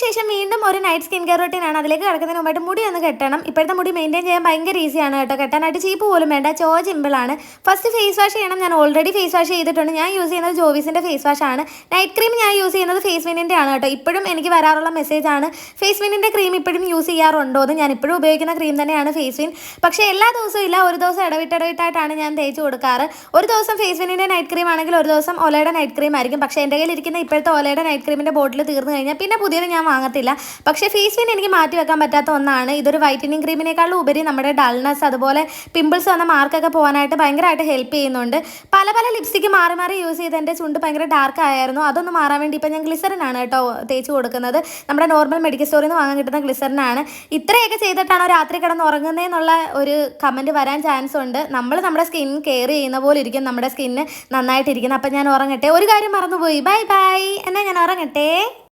അതിനുശേഷം വീണ്ടും ഒരു നൈറ്റ് സ്കിൻ കെയർ റൊട്ടീനാണ്. അതിലേക്ക് കിടക്കുന്നതിന് മുമ്പായിട്ട് മുടി ഒന്ന് കെട്ടണം. ഇപ്പോഴത്തെ മുടി മെയിൻറ്റെയിൻ ചെയ്യാൻ ഭയങ്കര ഈസിയാണ് കേട്ടോ. കെട്ടാനായിട്ട് ചീപ്പ് പോലും വേണ്ട, സിമ്പിളാണ്. ഫസ്റ്റ് ഫേസ് വാഷ് ചെയ്യണം. ഞാൻ ഓൾറെഡി ഫേസ് വാഷ് ചെയ്തിട്ടുണ്ട്. ഞാൻ യൂസ് ചെയ്യുന്നത് ജോവിസിൻ്റെ ഫേസ് വാഷ് ആണ്. നൈറ്റ് ക്രീം ഞാൻ യൂസ് ചെയ്യുന്നത് ഫേസ് വിനിൻ്റെ ആണ് കേട്ടോ. ഇപ്പോഴും എനിക്ക് വരാറുള്ള മെസ്സേജാണ് ഫേസ് വിനിൻ്റെ ക്രീം ഇപ്പോഴും യൂസ് ചെയ്യാറുണ്ടോ എന്ന്. ഞാൻ ഇപ്പോഴും ഉപയോഗിക്കുന്ന ക്രീം തന്നെയാണ് ഫേസ് വിൻ. പക്ഷേ എല്ലാ ദിവസവും ഇല്ല, ഒരു ദിവസം ഇടവിട്ടായിട്ടാണ് ഞാൻ തേച്ച് കൊടുക്കാറ്. ഒരു ദിവസം ഫേസ് വിനിൻ്റെ നൈറ്റ് ക്രീം ആണെങ്കിൽ ഒരു ദിവസം ഒലയുടെ നൈറ്റ് ക്രീം ആയിരിക്കും. പക്ഷേ എൻ്റെ കയ്യിൽ ഇരിക്കുന്ന ഇപ്പോഴത്തെ ഒലയുടെ നൈറ്റ് ക്രീമിൻ്റെ ബോട്ടിൽ തീർന്നു കഴിഞ്ഞാൽ പിന്നെ പുതിയത് ഞാൻ വാങ്ങത്തില്ല. പക്ഷേ ഫേസ് വിൻ എനിക്ക് മാറ്റി വെക്കാൻ പറ്റാത്ത ഒന്നാണ്. ഇതൊരു വൈറ്റനിങ് ക്രീമിനേക്കാളും ഉപരി നമ്മുടെ ഡൾനെസ് അതുപോലെ പിമ്പിൾസ് വന്ന മാർക്കൊക്കെ പോകാനായിട്ട് ഭയങ്കരമായിട്ട് ഹെൽപ്പ് ചെയ്യുന്നുണ്ട്. പല ലിപ്സ്റ്റിക്ക് മാറി യൂസ് ചെയ്ത് എൻ്റെ ചുണ്ട് ഭയങ്കര ഡാർക്ക് ആയിരുന്നു. അതൊന്ന് മാറാൻ വേണ്ടി ഇപ്പം ഞാൻ ഗ്ലിസറിനാണ് കേട്ടോ തേച്ച് കൊടുക്കുന്നത്. നമ്മുടെ നോർമൽ മെഡിക്കൽ സ്റ്റോറിൽ നിന്ന് വാങ്ങാൻ കിട്ടുന്ന ഗ്ലിസറിനാണ്. ഇത്രയൊക്കെ ചെയ്തിട്ടാണോ രാത്രി കിടന്ന് ഉറങ്ങുന്നതെന്നുള്ള ഒരു കമൻറ്റ് വരാൻ ചാൻസ് ഉണ്ട്. നമ്മൾ നമ്മുടെ സ്കിൻ കെയർ ചെയ്യുന്ന പോലെ ഇരിക്കും നമ്മുടെ സ്കിന്ന് നന്നായിട്ടിരിക്കുന്നത്. അപ്പം ഞാൻ ഉറങ്ങട്ടെ. ഒരു കാര്യം മറന്നുപോയി, ബൈ എന്നാൽ ഞാൻ ഉറങ്ങട്ടെ.